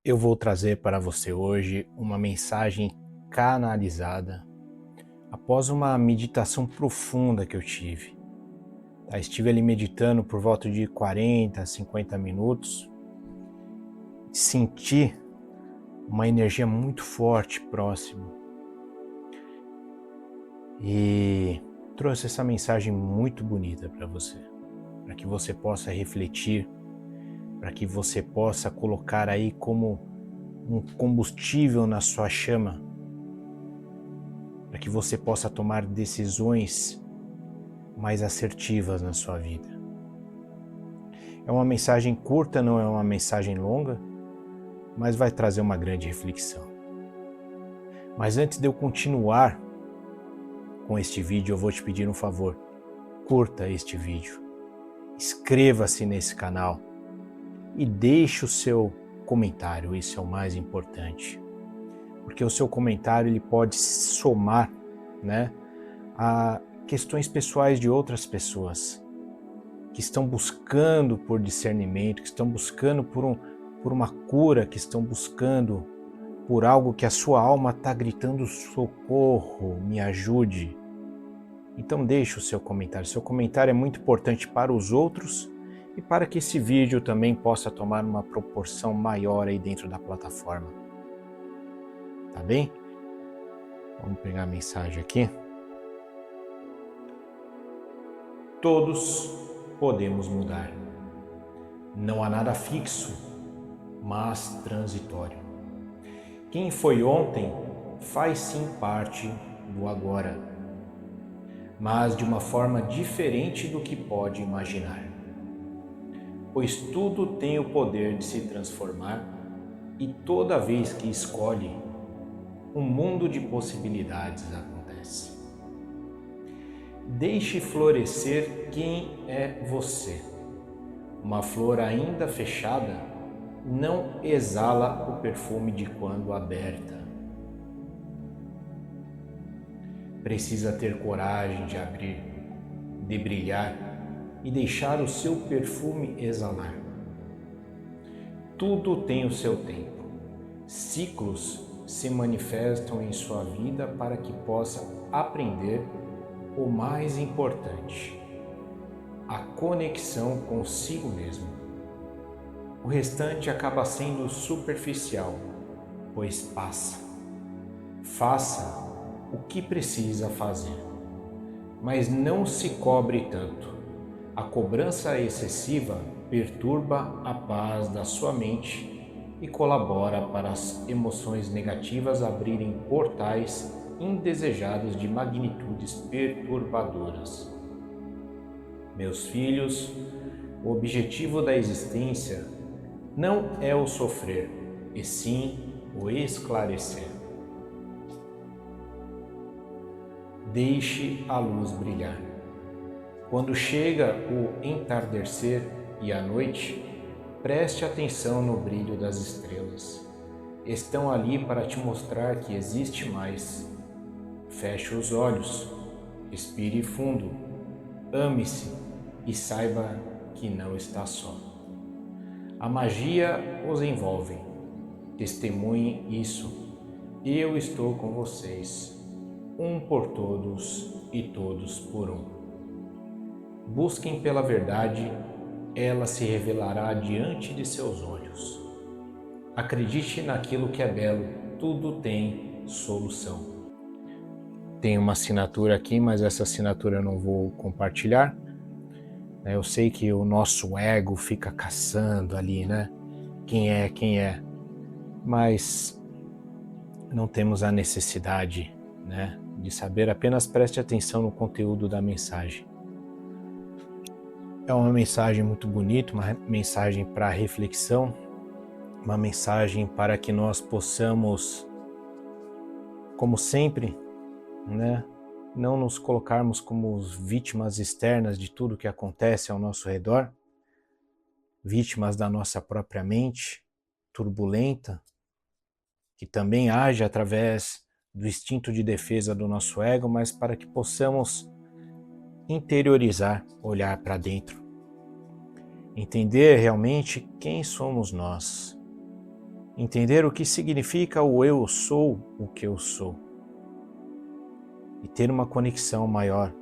Eu vou trazer para você hoje uma mensagem canalizada após uma meditação profunda que eu tive. Estive ali meditando por volta de 40 a 50 minutos. Senti uma energia muito forte próximo e trouxe essa mensagem muito bonita para que você possa refletir, para que você possa colocar aí como um combustível na sua chama, para que você possa tomar decisões mais assertivas na sua vida. É uma mensagem curta, não é uma mensagem longa, mas vai trazer uma grande reflexão. Mas antes de eu continuar com este vídeo, eu vou te pedir um favor. Curta este vídeo, inscreva-se nesse canal e deixe o seu comentário, isso é o mais importante. Porque o seu comentário ele pode somar, a questões pessoais de outras pessoas que estão buscando por discernimento, que estão buscando por uma cura, que estão buscando por algo que a sua alma está gritando: socorro, me ajude. Então deixe o seu comentário. Seu comentário é muito importante para os outros e para que esse vídeo também possa tomar uma proporção maior aí dentro da plataforma. Tá bem? Vamos pegar a mensagem aqui. Todos podemos mudar. Não há nada fixo, mas transitório. Quem foi ontem faz sim parte do agora, mas de uma forma diferente do que pode imaginar. Pois tudo tem o poder de se transformar e toda vez que escolhe, um mundo de possibilidades acontece. Deixe florescer quem é você. Uma flor ainda fechada não exala o perfume de quando aberta. Precisa ter coragem de abrir, de brilhar e deixar o seu perfume exalar. Tudo tem o seu tempo. Ciclos se manifestam em sua vida para que possa aprender o mais importante, a conexão consigo mesmo. O restante acaba sendo superficial, pois passa. Faça o que precisa fazer, mas não se cobre tanto. A cobrança excessiva perturba a paz da sua mente e colabora para as emoções negativas abrirem portais indesejados de magnitudes perturbadoras. Meus filhos, o objetivo da existência não é o sofrer, e sim o esclarecer. Deixe a luz brilhar. Quando chega o entardecer e a noite, preste atenção no brilho das estrelas. Estão ali para te mostrar que existe mais. Feche os olhos, respire fundo, ame-se e saiba que não está só. A magia os envolve. Testemunhe isso. Eu estou com vocês, um por todos e todos por um. Busquem pela verdade, ela se revelará diante de seus olhos. Acredite naquilo que é belo, tudo tem solução. Tem uma assinatura aqui, mas essa assinatura eu não vou compartilhar. Eu sei que o nosso ego fica caçando ali, quem é, mas não temos a necessidade, de saber, apenas preste atenção no conteúdo da mensagem. É uma mensagem muito bonita, uma mensagem para reflexão, uma mensagem para que nós possamos, como sempre, não nos colocarmos como vítimas externas de tudo que acontece ao nosso redor, vítimas da nossa própria mente turbulenta, que também age através do instinto de defesa do nosso ego, mas para que possamos interiorizar, olhar para dentro, entender realmente quem somos nós, entender o que significa o eu sou o que eu sou e ter uma conexão maior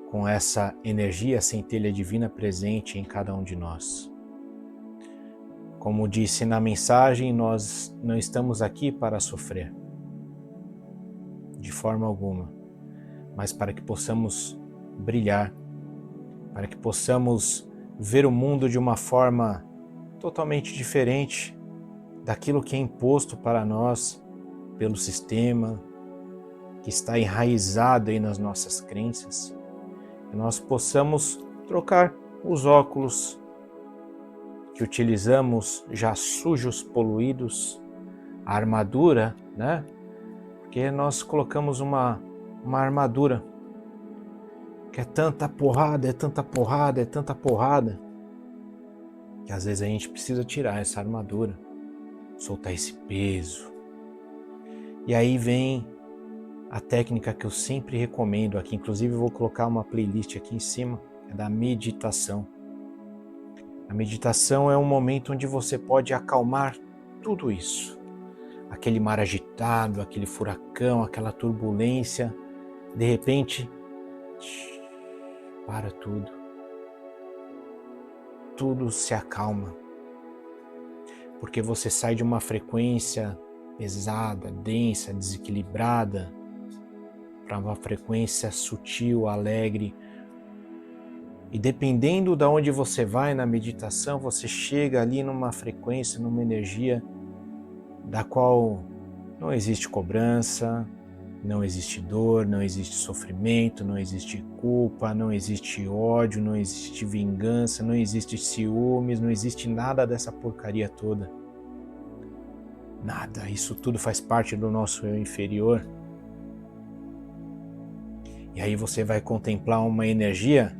com essa energia centelha divina presente em cada um de nós. Como disse na mensagem, nós não estamos aqui para sofrer, de forma alguma, mas para que possamos brilhar, para que possamos ver o mundo de uma forma totalmente diferente daquilo que é imposto para nós pelo sistema, que está enraizado aí nas nossas crenças, que nós possamos trocar os óculos que utilizamos já sujos, poluídos, a armadura, né? Porque nós colocamos uma armadura que é tanta porrada, é tanta porrada, é tanta porrada, que às vezes a gente precisa tirar essa armadura, soltar esse peso. E aí vem a técnica que eu sempre recomendo aqui, inclusive eu vou colocar uma playlist aqui em cima, é da meditação. A meditação é um momento onde você pode acalmar tudo isso. Aquele mar agitado, aquele furacão, aquela turbulência, de repente, para tudo. Tudo se acalma. Porque você sai de uma frequência pesada, densa, desequilibrada, para uma frequência sutil, alegre. E dependendo de onde você vai na meditação, você chega ali numa frequência, numa energia da qual não existe cobrança, não existe dor, não existe sofrimento, não existe culpa, não existe ódio, não existe vingança, não existe ciúmes, não existe nada dessa porcaria toda. Nada, isso tudo faz parte do nosso eu inferior. E aí você vai contemplar uma energia,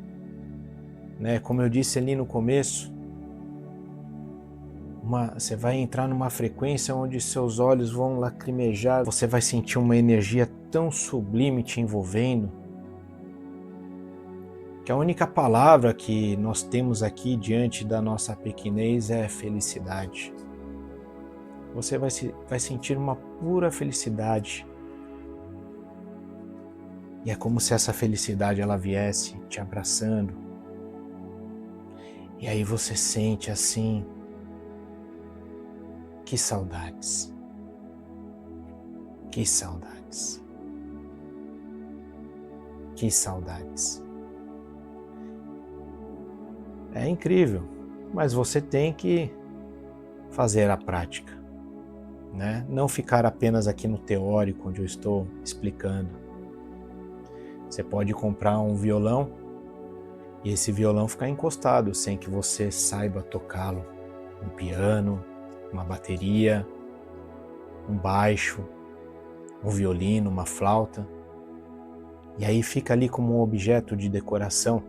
né? Como eu disse ali no começo, você vai entrar numa frequência onde seus olhos vão lacrimejar, você vai sentir uma energia tão sublime te envolvendo, que a única palavra que nós temos aqui diante da nossa pequenez é felicidade. Você vai sentir uma pura felicidade. E é como se essa felicidade ela viesse te abraçando. E aí você sente assim, que saudades. Que saudades. Que saudades. É incrível, mas você tem que fazer a prática, né? Não ficar apenas aqui no teórico, onde eu estou explicando. Você pode comprar um violão e esse violão ficar encostado sem que você saiba tocá-lo. Um piano, uma bateria, um baixo, um violino, uma flauta. E aí fica ali como um objeto de decoração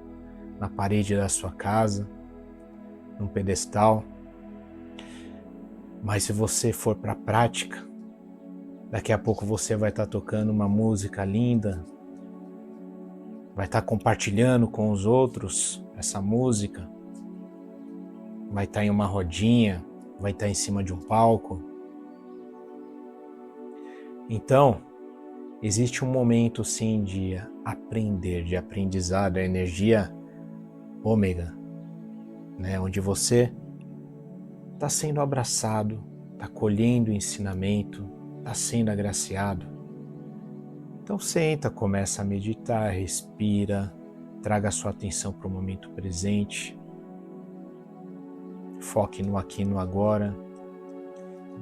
na parede da sua casa, num pedestal. Mas se você for para a prática, daqui a pouco você vai estar tocando uma música linda, vai estar compartilhando com os outros essa música, vai estar em uma rodinha, vai estar em cima de um palco. Então, existe um momento sim de aprender, de aprendizado, a energia ômega, né? Onde você está sendo abraçado, está colhendo ensinamento, está sendo agraciado. Então senta, começa a meditar, respira, traga a sua atenção para o momento presente, foque no aqui e no agora.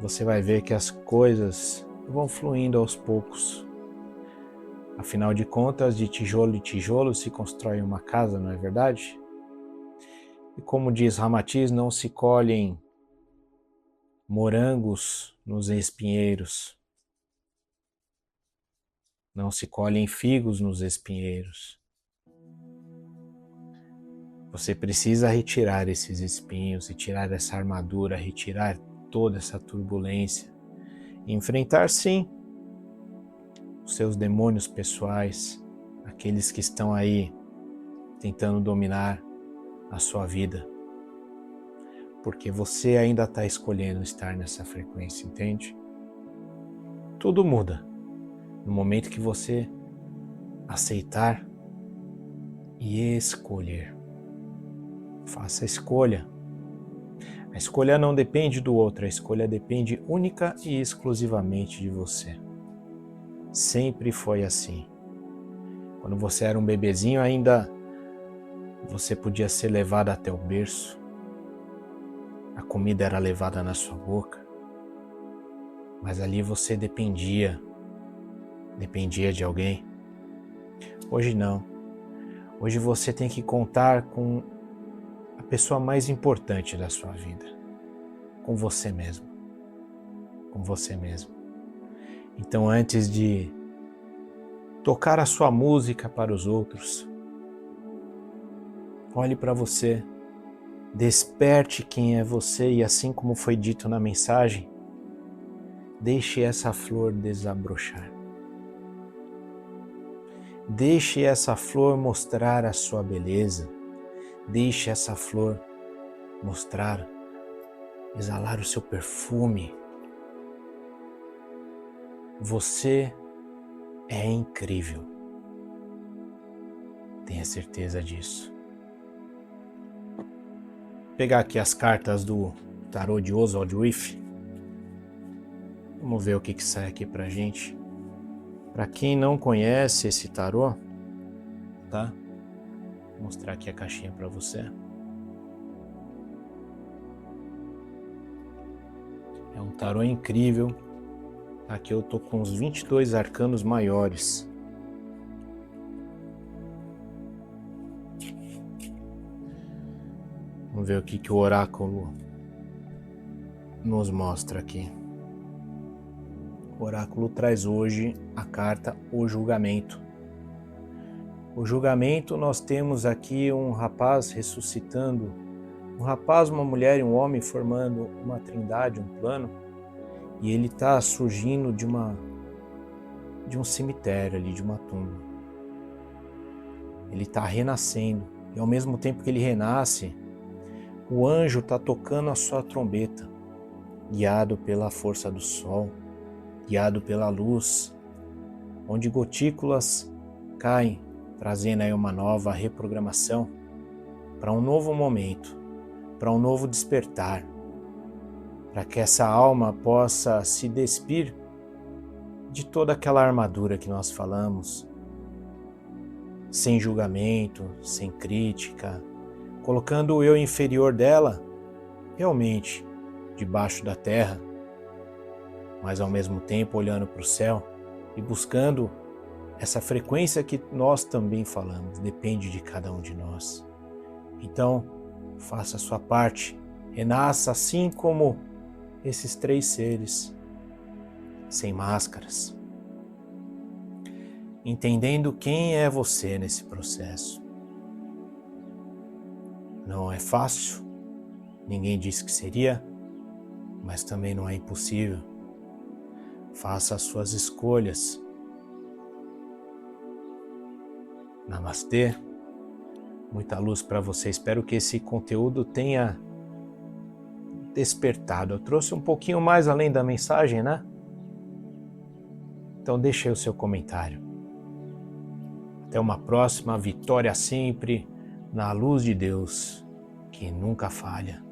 Você vai ver que as coisas vão fluindo aos poucos. Afinal de contas, de tijolo em tijolo se constrói uma casa, não é verdade? E como diz Ramatiz, não se colhem morangos nos espinheiros. Não se colhem figos nos espinheiros. Você precisa retirar esses espinhos, retirar essa armadura, retirar toda essa turbulência. E enfrentar, sim, os seus demônios pessoais, aqueles que estão aí tentando dominar a sua vida. porque você ainda está escolhendo estar nessa frequência, entende? Tudo muda no momento que você aceitar e escolher. Faça a escolha. A escolha não depende do outro, a escolha depende única e exclusivamente de você. Sempre foi assim. Quando você era um bebezinho, ainda você podia ser levado até o berço. A comida era levada na sua boca. Mas ali você dependia de alguém. Hoje não. Hoje você tem que contar com a pessoa mais importante da sua vida. Com você mesmo. Com você mesmo. Então, antes de tocar a sua música para os outros, olhe para você, desperte quem é você e, assim como foi dito na mensagem, deixe essa flor desabrochar. Deixe essa flor mostrar a sua beleza. Deixe essa flor mostrar, exalar o seu perfume. Você é incrível. Tenha certeza disso. Vou pegar aqui as cartas do tarô de Oswald Wieff. Vamos ver o que sai aqui pra gente. Para quem não conhece esse tarô, tá? Vou mostrar aqui a caixinha para você. É um tarô incrível. Aqui eu tô com os 22 arcanos maiores. Vamos ver o que o oráculo nos mostra aqui. O oráculo traz hoje a carta O Julgamento. O julgamento, nós temos aqui um rapaz ressuscitando, um rapaz, uma mulher e um homem formando uma trindade, um plano, e ele está surgindo de um cemitério ali, de uma tumba. Ele está renascendo, e ao mesmo tempo que ele renasce, o anjo está tocando a sua trombeta, guiado pela força do sol, guiado pela luz, onde gotículas caem, trazendo aí uma nova reprogramação para um novo momento, para um novo despertar, para que essa alma possa se despir de toda aquela armadura que nós falamos, sem julgamento, sem crítica, colocando o eu inferior dela realmente debaixo da terra, mas ao mesmo tempo olhando para o céu e buscando essa frequência que nós também falamos, depende de cada um de nós. Então, faça a sua parte, renasça assim como esses 3 seres, sem máscaras, entendendo quem é você nesse processo. Não é fácil, ninguém disse que seria, mas também não é impossível. Faça as suas escolhas. Namastê. Muita luz para você. Espero que esse conteúdo tenha despertado. Eu trouxe um pouquinho mais além da mensagem, né? Então deixe aí o seu comentário. Até uma próxima. Vitória sempre na luz de Deus, que nunca falha.